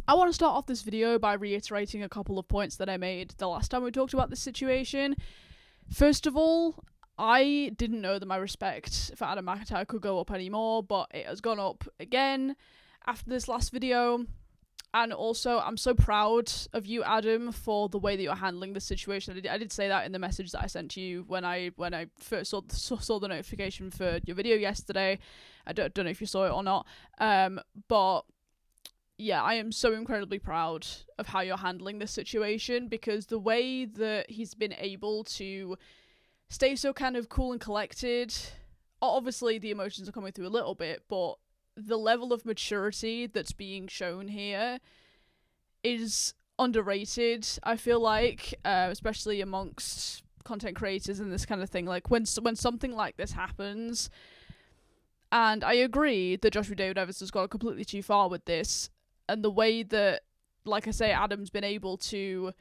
I want to start off this video by reiterating a couple of points that I made the last time we talked about this situation. First of all, I didn't know that my respect for Adam McIntyre could go up anymore, but it has gone up again after this last video. And also, I'm so proud of you, Adam, for the way that you're handling the situation. I did say that in the message that I sent to you when I first saw the notification for your video yesterday. I don't know if you saw it or not. But yeah, I am so incredibly proud of how you're handling this situation, because the way that he's been able to stay so kind of cool and collected, obviously the emotions are coming through a little bit, but the level of maturity that's being shown here is underrated, I feel like, especially amongst content creators and this kind of thing. Like, when something like this happens, and I agree that Joshua David Evans has gone completely too far with this, and the way that, like I say, Adam's been able to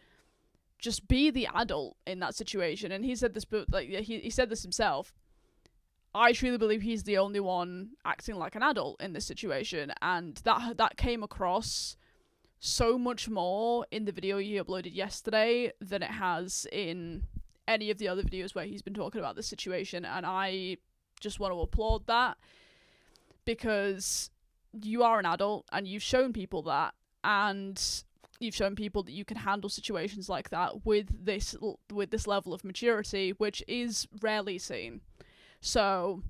just be the adult in that situation, and he said this, but like he said this himself, I truly believe he's the only one acting like an adult in this situation, and that came across so much more in the video he uploaded yesterday than it has in any of the other videos where he's been talking about this situation, and I just want to applaud that, because you are an adult and you've shown people that, and you've shown people that you can handle situations like that with this level of maturity, which is rarely seen. So,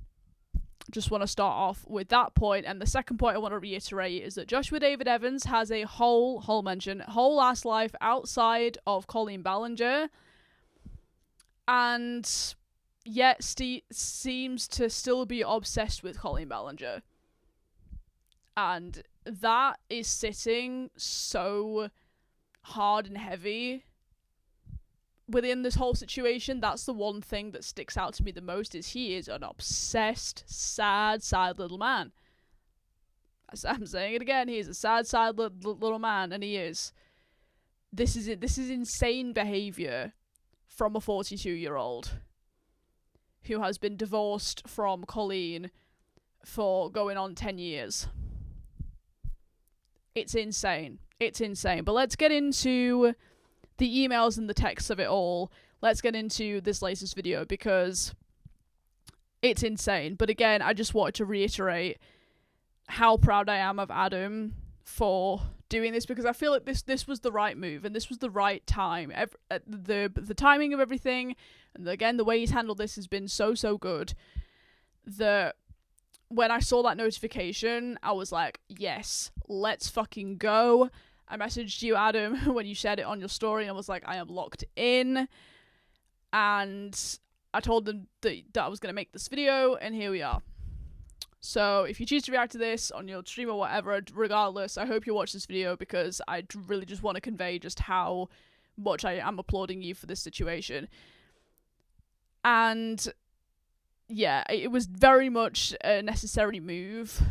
just want to start off with that point. And the second point I want to reiterate is that Joshua David Evans has a whole ass life outside of Colleen Ballinger, and yet seems to still be obsessed with Colleen Ballinger. And that is sitting so hard and heavy within this whole situation. That's the one thing that sticks out to me the most, is he is an obsessed, sad little man. I'm saying it again, he is a sad little man, and he is. This is insane behaviour from a 42-year-old who has been divorced from Colleen for going on 10 years. It's insane. But let's get into the emails and the texts of it all. Let's get into this latest video, because it's insane. But again, I just wanted to reiterate how proud I am of Adam for doing this, because I feel like this was the right move, and this was the right time. The timing of everything, and again, the way he's handled this has been so good, that when I saw that notification, I was like, yes, let's fucking go. I messaged you, Adam, when you shared it on your story, and I was like, I am locked in. And I told them that I was going to make this video, and here we are. So if you choose to react to this on your stream or whatever, regardless, I hope you watch this video, because I really just want to convey just how much I am applauding you for this situation. And yeah, it was very much a necessary move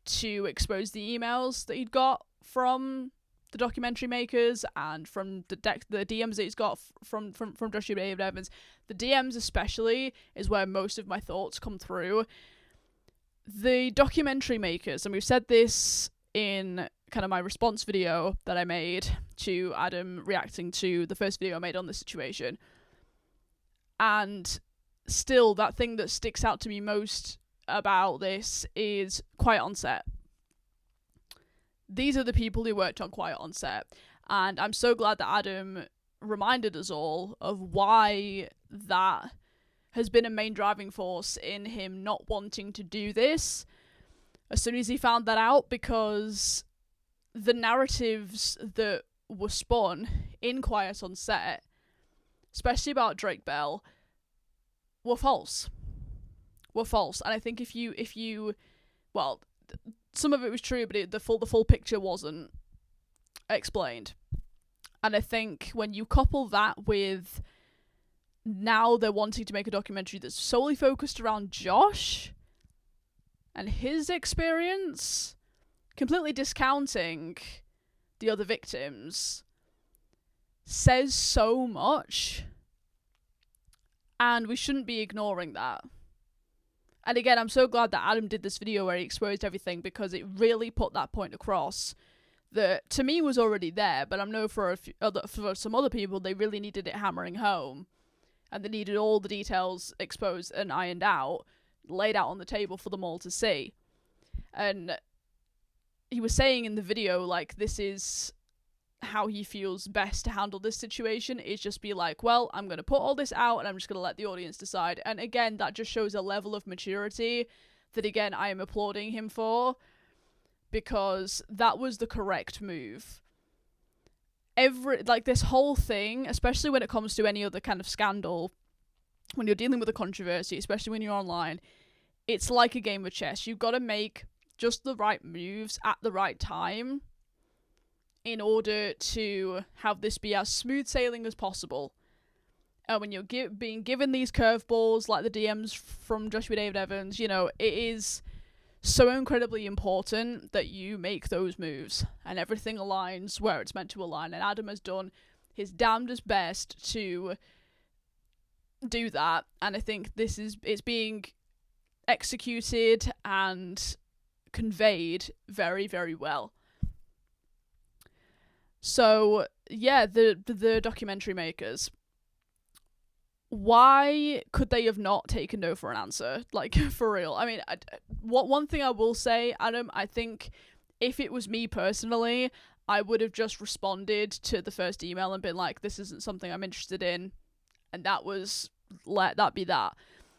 to expose the emails that he'd got from the documentary makers, and from the DMs that he's got from Joshua David Evans. The DMs especially is where most of my thoughts come through. The documentary makers, and we've said this in kind of my response video that I made to Adam reacting to the first video I made on the situation, and still, that thing that sticks out to me most about this is Quiet on Set. These are the people who worked on Quiet on Set, and I'm so glad that Adam reminded us all of why that has been a main driving force in him not wanting to do this as soon as he found that out, because the narratives that were spun in Quiet on Set, especially about Drake Bell, were false. And I think if you well, some of it was true, but the full picture wasn't explained. And I think when you couple that with now they're wanting to make a documentary that's solely focused around Josh and his experience, completely discounting the other victims, says so much. And we shouldn't be ignoring that. And again, I'm so glad that Adam did this video where he exposed everything, because it really put that point across that to me was already there, but I know for some other people they really needed it hammering home, and they needed all the details exposed and ironed out, laid out on the table for them all to see. And he was saying in the video, like, this is how he feels best to handle this situation, is just be like, well, I'm going to put all this out and I'm just going to let the audience decide. And again, that just shows a level of maturity that, again, I am applauding him for, because that was the correct move. This whole thing, especially when it comes to any other kind of scandal, when you're dealing with a controversy, especially when you're online, it's like a game of chess. You've got to make just the right moves at the right time in order to have this be as smooth sailing as possible. And when you're being given these curveballs, like the DMs from Joshua David Evans, it is so incredibly important that you make those moves and everything aligns where it's meant to align. And Adam has done his damnedest best to do that. And I think it's being executed and conveyed very, very well. So, yeah, the documentary makers, why could they have not taken no for an answer? Like, for real. I mean, one thing I will say, Adam, I think if it was me personally, I would have just responded to the first email and been like, this isn't something I'm interested in, and let that be that.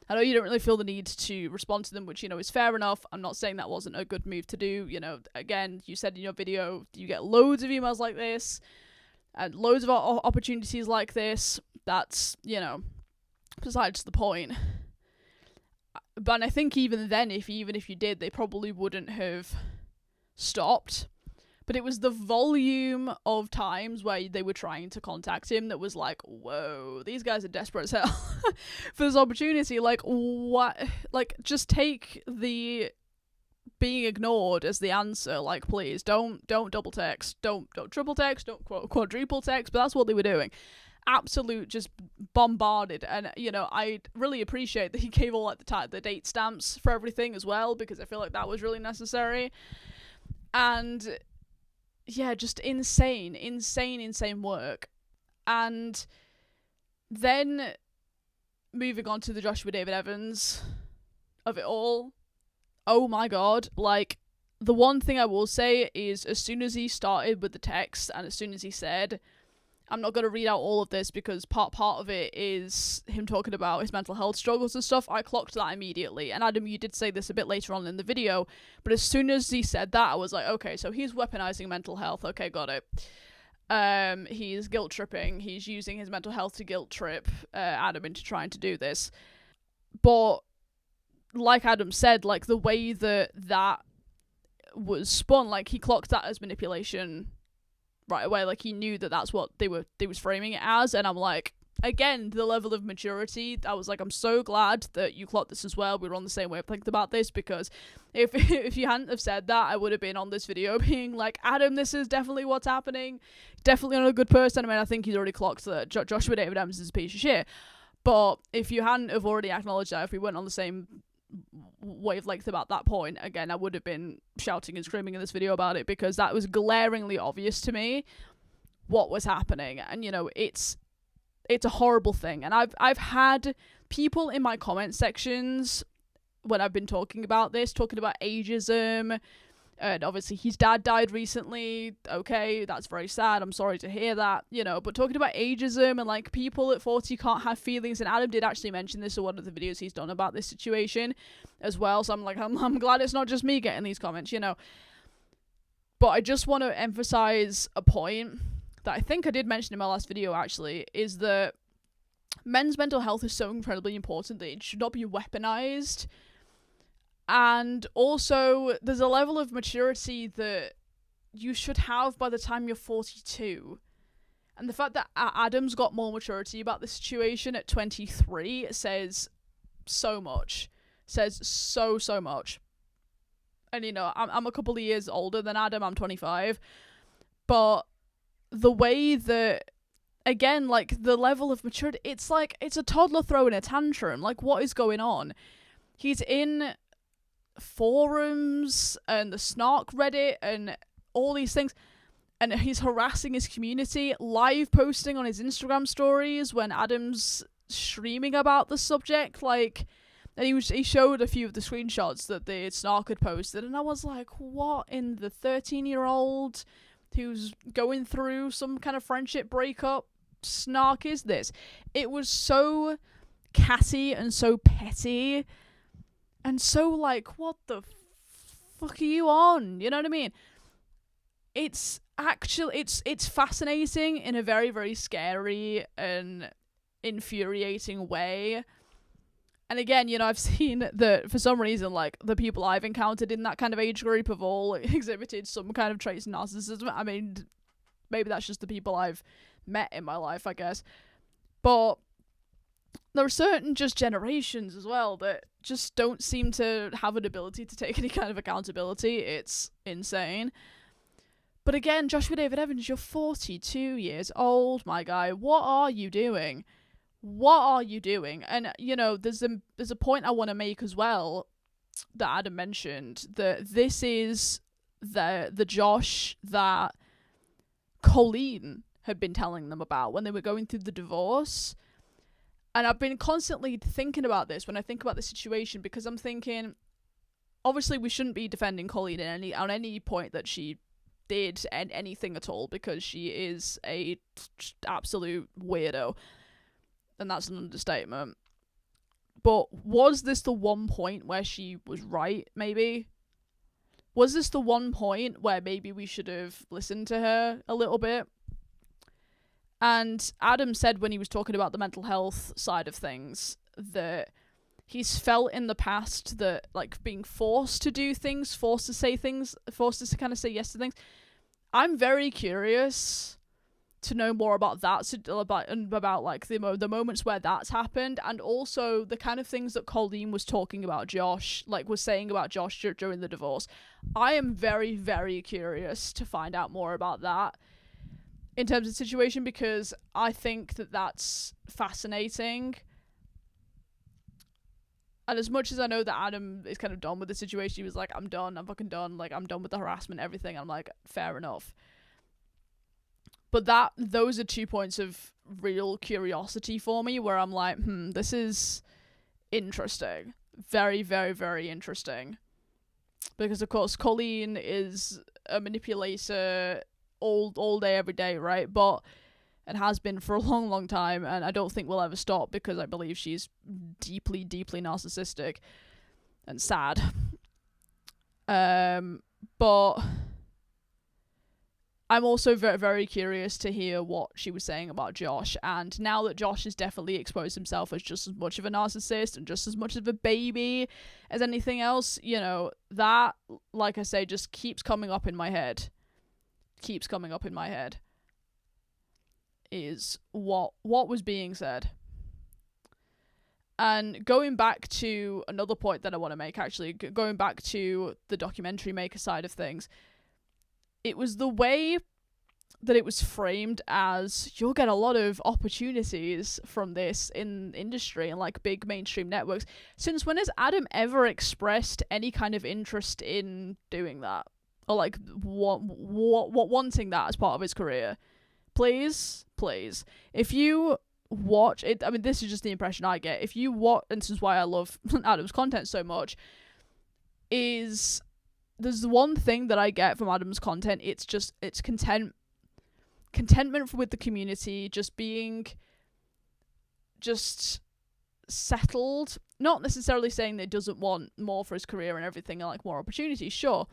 I know you don't really feel the need to respond to them, which, is fair enough. I'm not saying that wasn't a good move to do. Again, you said in your video, you get loads of emails like this and loads of opportunities like this. That's, besides the point. But I think even then, if you did, they probably wouldn't have stopped. But it was the volume of times where they were trying to contact him that was like, whoa, these guys are desperate as hell for this opportunity. Like, what? Like, just take the being ignored as the answer. Like, please, don't double text, don't triple text, don't quadruple text. But that's what they were doing. Absolute, just bombarded. And, I really appreciate that he gave all the date stamps for everything as well, because I feel like that was really necessary. And yeah, just insane work. And then moving on to the Joshua David Evans of it all. Oh my god, like, the one thing I will say is, as soon as he started with the text and as soon as he said, I'm not going to read out all of this because part of it is him talking about his mental health struggles and stuff, I clocked that immediately. And Adam, you did say this a bit later on in the video, but as soon as he said that, I was like, okay, so he's weaponizing mental health. Okay, got it. He's guilt tripping. He's using his mental health to guilt trip Adam into trying to do this. But like Adam said, like, the way that was spun, like, he clocked that as manipulation right away. Like, he knew that that's what they was framing it as. And I'm like, again, the level of maturity, I was like, I'm so glad that you clocked this as well. We were on the same wavelength about this, because if you hadn't have said that, I would have been on this video being like, Adam, this is definitely what's happening, definitely not a good person. I mean, I think he's already clocked that Joshua David Evans is a piece of shit, but if you hadn't have already acknowledged that, if we weren't on the same wavelength about that point, again, I would have been shouting and screaming in this video about it, because that was glaringly obvious to me what was happening. And it's a horrible thing. And I've had people in my comment sections when I've been talking about ageism, and obviously his dad died recently. Okay, that's very sad. I'm sorry to hear that, but talking about ageism and like people at 40 can't have feelings. And Adam did actually mention this in one of the videos he's done about this situation as well. So I'm like, I'm glad it's not just me getting these comments, But I just want to emphasize a point that I think I did mention in my last video actually, is that men's mental health is so incredibly important that it should not be weaponized. And also, there's a level of maturity that you should have by the time you're 42. And the fact that Adam's got more maturity about the situation at 23 says so much. Says so much. And, I'm a couple of years older than Adam. I'm 25. But the way that, again, like, the level of maturity, it's like, it's a toddler throwing a tantrum. Like, what is going on? He's in forums and the snark Reddit and all these things. and he's harassing his community, live posting on his Instagram stories when Adam's streaming about the subject, like, and he showed a few of the screenshots that the snark had posted, and I was like, what in the 13-year-old who's going through some kind of friendship breakup snark is this? It was so catty and so petty and so like, what the fuck are you on? You know what I mean? It's actually, it's fascinating in a very, very scary and infuriating way. And again, you know, I've seen that for some reason, like, the people I've encountered in that kind of age group have all exhibited some kind of traits of narcissism. I mean, maybe that's just the people I've met in my life, I guess. But there are certain just generations as well that just don't seem to have an ability to take any kind of accountability. It's insane. But again, Joshua David Evans, you're 42 years old, my guy. What are you doing? What are you doing? And, you know, there's a point I want to make as well that Adam mentioned, that this is the Josh that Colleen had been telling them about when they were going through the divorce. And I've been constantly thinking about this when I think about the situation, because I'm thinking, obviously we shouldn't be defending Colleen on any point that she did anything at all, because she is a absolute weirdo. And that's an understatement. But was this the one point where she was right, maybe? Was this the one point where maybe we should have listened to her a little bit? And Adam said when he was talking about the mental health side of things that he's felt in the past that, like, being forced to do things, forced to say things, forced to kind of say yes to things. I'm very curious to know more about that, about like the moments where that's happened, and also the kind of things that Colleen was talking about Josh, like was saying about Josh during the divorce. I am very, very curious to find out more about that in terms of the situation, because I think that that's fascinating. And as much as I know that Adam is kind of done with the situation, he was like, I'm done, I'm fucking done, like, I'm done with the harassment, everything. I'm like, fair enough. But those are 2 points of real curiosity for me, where I'm like, this is interesting. Very, very, very interesting. Because, of course, Colleen is a manipulator all day, every day, right? And has been for a long, long time, and I don't think will ever stop, because I believe she's deeply, deeply narcissistic and sad. But I'm also very, very curious to hear what she was saying about Josh, and now that Josh has definitely exposed himself as just as much of a narcissist and just as much of a baby as anything else, you know, that, like I say, just keeps coming up in my head. Is what was being said. And going back to another point that I want to make, actually, going back to the documentary maker side of things, it was the way that it was framed as, you'll get a lot of opportunities from this in industry and like big mainstream networks. Since when has Adam ever expressed any kind of interest in doing that? Or like wanting that as part of his career? Please. If you watch it, I mean, this is just the impression I get. If you watch, and this is why I love Adam's content so much, is there's one thing that I get from Adam's content. It's contentment with the community, just being just settled. Not necessarily saying that he doesn't want more for his career and everything, and like more opportunities, sure.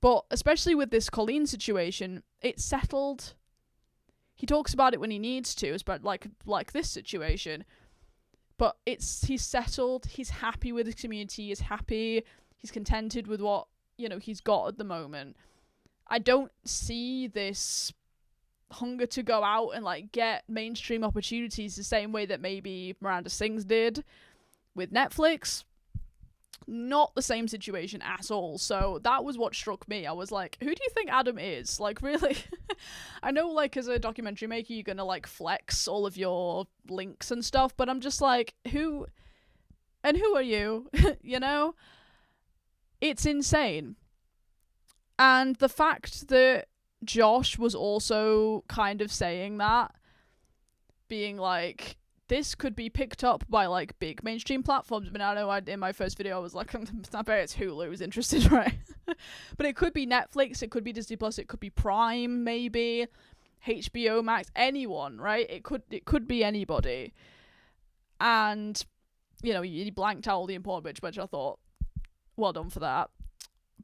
But especially with this Colleen situation, it's settled. He talks about it when he needs to, it's about like this situation. But he's settled, he's happy with his community, he's happy, he's contented with what, you know, he's got at the moment. I don't see this hunger to go out and like get mainstream opportunities the same way that maybe Miranda Sings did with Netflix. Not the same situation at all. So that was what struck me. I was like, who do you think Adam is? Like, really? I know, like, as a documentary maker, you're gonna like flex all of your links and stuff, but I'm just like, who are you? You know? It's insane. And the fact that Josh was also kind of saying that, being like, this could be picked up by like big mainstream platforms. But I know in my first video I was like, I bet it's Hulu who's interested, right? But it could be Netflix, it could be Disney Plus, it could be Prime, maybe HBO Max, anyone, right? It could be anybody. And you know, you blanked out all the important bits, which I thought, well done for that,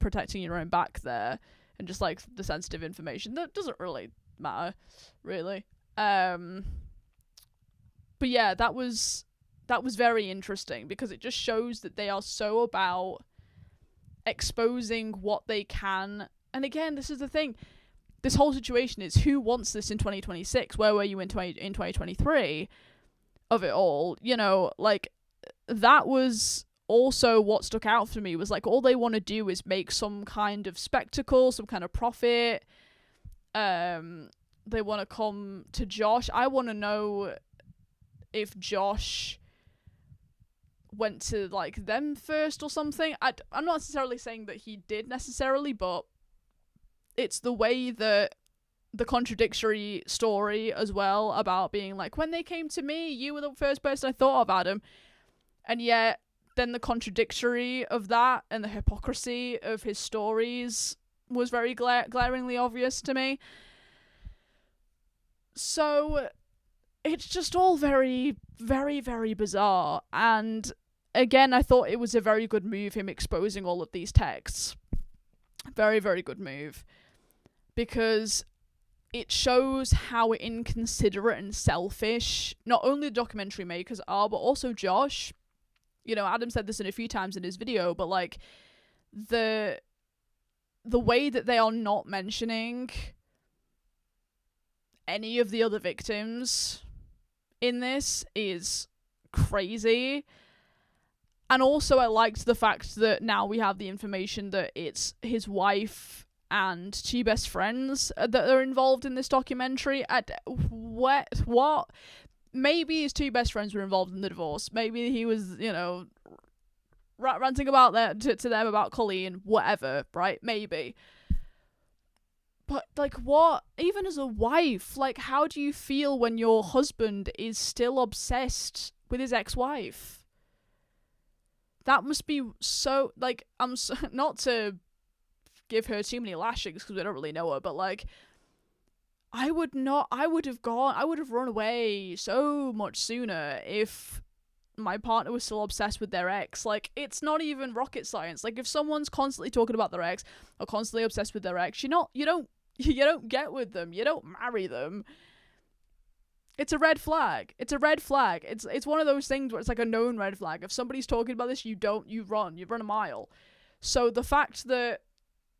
protecting your own back there, and just like the sensitive information that doesn't really matter, really. But yeah, that was very interesting, because it just shows that they are so about exposing what they can. And again, this is the thing. This whole situation is, who wants this in 2026? Where were you in 2023 of it all? You know, like, that was also what stuck out for me, was like, all they want to do is make some kind of spectacle, some kind of profit. They want to come to Josh. I want to know if Josh went to like them first or something. I'm not necessarily saying that he did necessarily, but it's the way that the contradictory story as well, about being like, when they came to me, you were the first person I thought of, Adam. And yet then the contradictory of that and the hypocrisy of his stories was very glaringly obvious to me. So it's just all very, very, very bizarre. And again, I thought it was a very good move, him exposing all of these texts. Very, very good move. Because it shows how inconsiderate and selfish not only the documentary makers are, but also Josh. You know, Adam said this in a few times in his video, but like, the way that they are not mentioning any of the other victims in this is crazy. And also I liked the fact that now we have the information that it's his wife and two best friends that are involved in this documentary. What? Maybe his two best friends were involved in the divorce. Maybe he was, you know, ranting about that to them about Colleen, whatever, right? Maybe. But, like, what? Even as a wife, like, how do you feel when your husband is still obsessed with his ex-wife? That must be so, like, not to give her too many lashings, because we don't really know her, but, like, I would have run away so much sooner if my partner was still obsessed with their ex. Like, it's not even rocket science. Like, if someone's constantly talking about their ex or constantly obsessed with their ex, you don't get with them. You don't marry them. It's a red flag. It's one of those things where it's like a known red flag. If somebody's talking about this, you run a mile. So the fact that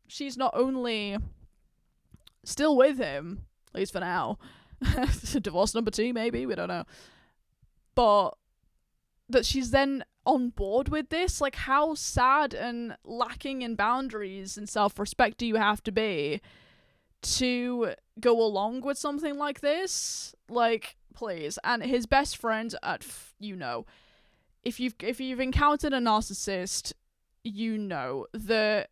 she's not only still with him, at least for now, divorce number 2 maybe, we don't know, but that she's then on board with this, like, how sad and lacking in boundaries and self-respect do you have to be to go along with something like this? Like, please. And his best friend, you know, if you've encountered a narcissist, you know that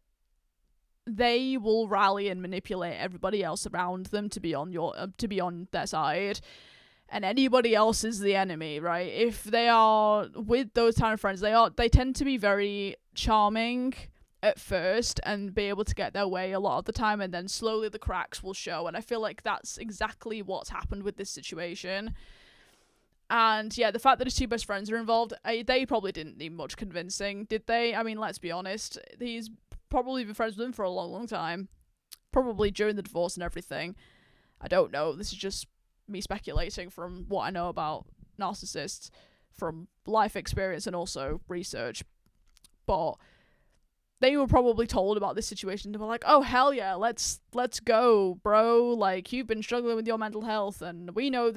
they will rally and manipulate everybody else around them to be on their side, and anybody else is the enemy, right? If they are with those kind of friends, they tend to be very charming at first and be able to get their way a lot of the time, and then slowly the cracks will show. And I feel like that's exactly what's happened with this situation. And yeah, the fact that his two best friends are involved, they probably didn't need much convincing, did they? I mean, let's be honest, he's probably been friends with him for a long, long time. Probably during the divorce and everything. I don't know. This is just me speculating from what I know about narcissists from life experience and also research. But they were probably told about this situation. They were like, oh, hell yeah, let's go, bro. Like, you've been struggling with your mental health, and we know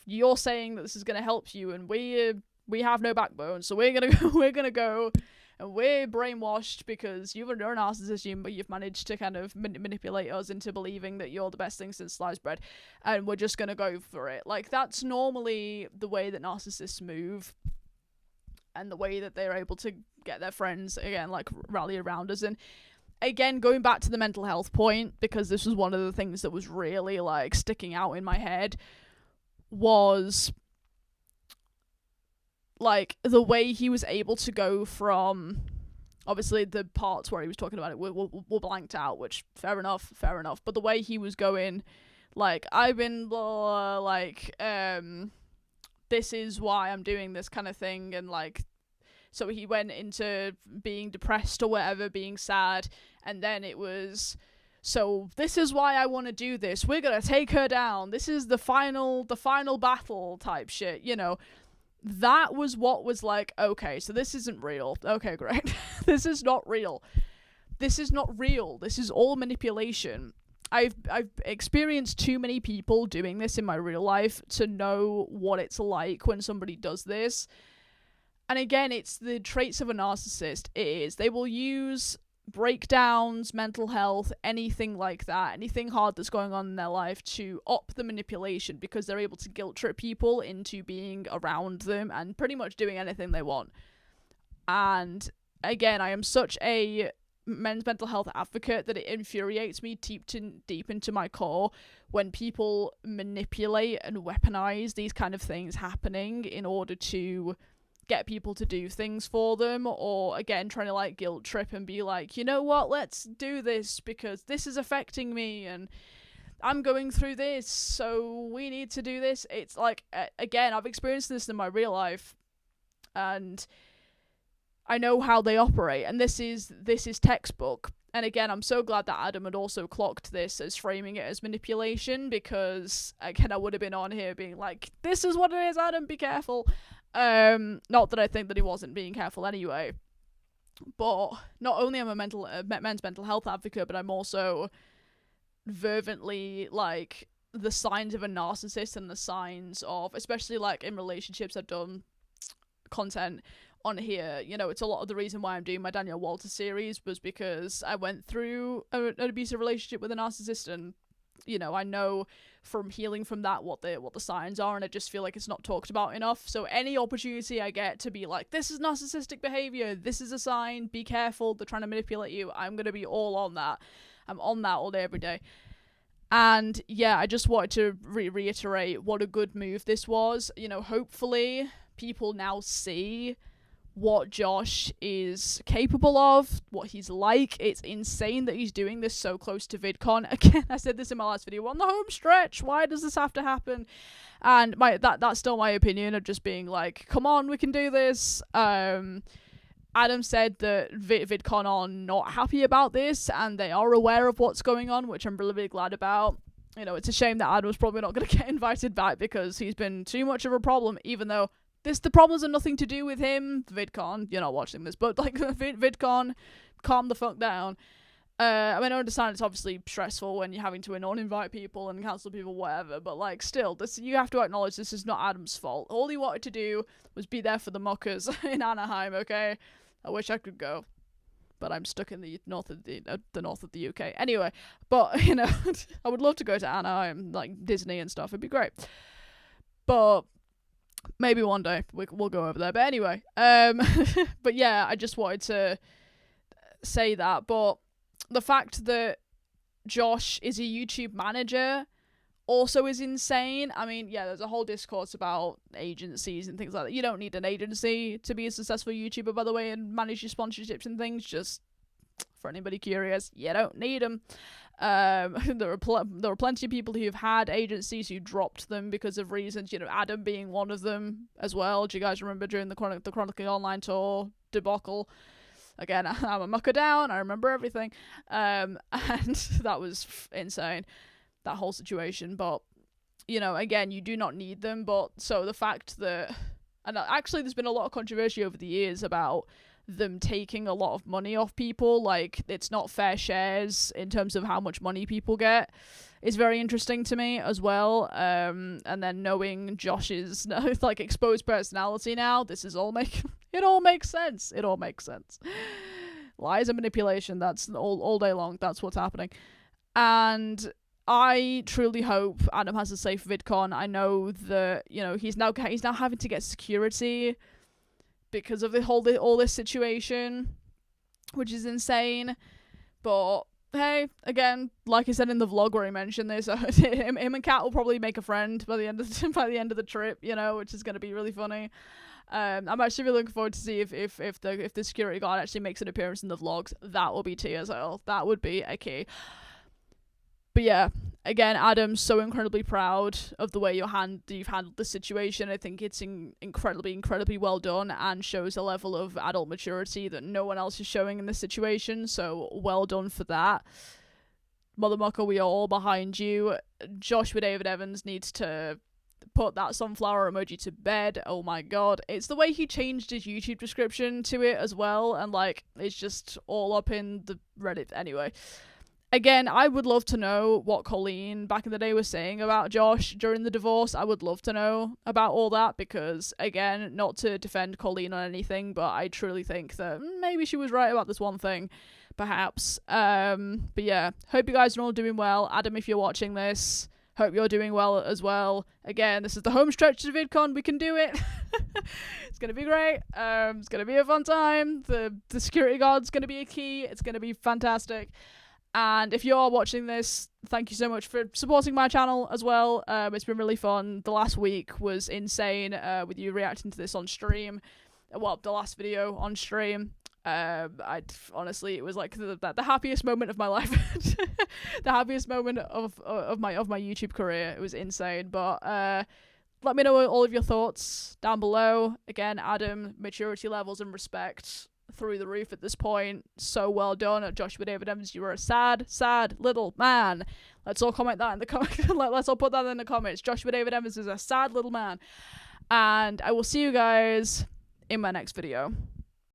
you're saying that this is going to help you, and we have no backbone, so we're gonna go, and we're brainwashed because you're a narcissist, but you've managed to kind of manipulate us into believing that you're the best thing since sliced bread, and we're just gonna go for it. Like, that's normally the way that narcissists move, and the way that they're able to get their friends, again, like, rally around us. And again, going back to the mental health point, because this was one of the things that was really, like, sticking out in my head, was, like, the way he was able to go from, obviously the parts where he was talking about it were blanked out, which, fair enough, but the way he was going, like, I've been, this is why I'm doing this kind of thing, and, like, so he went into being depressed or whatever, being sad, and then it was, so this is why I want to do this. We're going to take her down. This is the final battle type shit, you know. That was what was like, okay, so this isn't real. Okay, great. This is not real. This is not real. This is all manipulation. I've experienced too many people doing this in my real life to know what it's like when somebody does this. And again, it's the traits of a narcissist. It is. They will use breakdowns, mental health, anything like that, anything hard that's going on in their life to up the manipulation, because they're able to guilt trip people into being around them and pretty much doing anything they want. And again, I am such a men's mental health advocate that it infuriates me deep into my core when people manipulate and weaponize these kind of things happening in order to get people to do things for them, or again trying to like guilt trip and be like, you know what, let's do this because this is affecting me and I'm going through this, so we need to do this. It's like, again, I've experienced this in my real life and I know how they operate, and this is textbook. And again, I'm so glad that Adam had also clocked this as framing it as manipulation, because again, I would have been on here being like, this is what it is, Adam, be careful. Not that I think that he wasn't being careful anyway, but not only am I a men's mental health advocate, but I'm also fervently like the signs of a narcissist and the signs of, especially like in relationships, I've done content on here, you know, it's a lot of the reason why I'm doing my Danielle Walter series was because I went through an abusive relationship with a narcissist, and you know, I know from healing from that what the signs are, and I just feel like it's not talked about enough. So any opportunity I get to be like, this is narcissistic behavior, this is a sign, be careful, they're trying to manipulate you, I'm gonna be all on that. I'm on that all day every day. And yeah, I just wanted to reiterate what a good move this was. You know, hopefully people now see what Josh is capable of, what he's like. It's insane that he's doing this so close to VidCon. Again, I said this in my last video, on the home stretch, why does this have to happen? And that's still my opinion of just being like, come on, we can do this. Adam said that VidCon are not happy about this, and they are aware of what's going on, which I'm really, really glad about. You know, it's a shame that Adam's probably not going to get invited back because he's been too much of a problem, even though the problems are nothing to do with him. VidCon, you're not watching this, but like VidCon, calm the fuck down. I mean, I understand it's obviously stressful when you're having to non-invite people and cancel people, whatever, but like still, this, you have to acknowledge this is not Adam's fault. All he wanted to do was be there for the muckers in Anaheim, okay? I wish I could go, but I'm stuck in the north of the UK. Anyway, but you know, I would love to go to Anaheim, like Disney and stuff. It'd be great, but maybe one day we'll go over there. But anyway, but yeah, I just wanted to say that. But the fact that Josh is a YouTube manager also is insane. I mean, yeah, there's a whole discourse about agencies and things like that. You don't need an agency to be a successful YouTuber, by the way, and manage your sponsorships and things. Just for anybody curious, you don't need them. There are plenty of people who've had agencies who dropped them because of reasons, you know, Adam being one of them as well. Do you guys remember during the Chronicling Online Tour debacle? Again, I'm a mucker down, I remember everything. And that was insane, that whole situation. But, you know, again, you do not need them. But so the fact that, and actually there's been a lot of controversy over the years about them taking a lot of money off people, like it's not fair shares in terms of how much money people get, is very interesting to me as well. And then knowing Josh's like exposed personality now, this is all it all makes sense. It all makes sense. Lies and manipulation, that's all day long, that's what's happening. And I truly hope Adam has a safe VidCon. I know that, you know, he's now having to get security because of all this situation, which is insane. But hey, again, like I said in the vlog where I mentioned this, him and Kat will probably make a friend by the end of the trip, you know, which is going to be really funny. I'm actually really looking forward to see if the security guard actually makes an appearance in the vlogs. That will be TSL. That would be a key. But yeah, again, Adam's so incredibly proud of the way you've handled the situation. I think it's incredibly well done and shows a level of adult maturity that no one else is showing in this situation. So well done for that. Mother Mucker, we are all behind you. Joshua David Evans needs to put that sunflower emoji to bed. Oh my god. It's the way he changed his YouTube description to it as well, and like, it's just all up in the Reddit. Anyway. Again, I would love to know what Colleen back in the day was saying about Josh during the divorce. I would love to know about all that because, again, not to defend Colleen on anything, but I truly think that maybe she was right about this one thing, perhaps. But yeah, hope you guys are all doing well. Adam, if you're watching this, hope you're doing well as well. Again, this is the home stretch to VidCon. We can do it. It's going to be great. It's going to be a fun time. The security guard's going to be a key. It's going to be fantastic. And if you're watching this, thank you so much for supporting my channel as well. It's been really fun. The last week was insane with you reacting to this on stream. Well, the last video on stream. Honestly, it was like the happiest moment of my life. The happiest moment of my YouTube career. It was insane. But let me know all of your thoughts down below. Again, Adam, maturity levels and respect through the roof at this point. So well done. Joshua David Evans, you were a sad little man. Let's all comment that in the comments. Let's all put that in the comments. Joshua David Evans is a sad little man. And I will see you guys in my next video.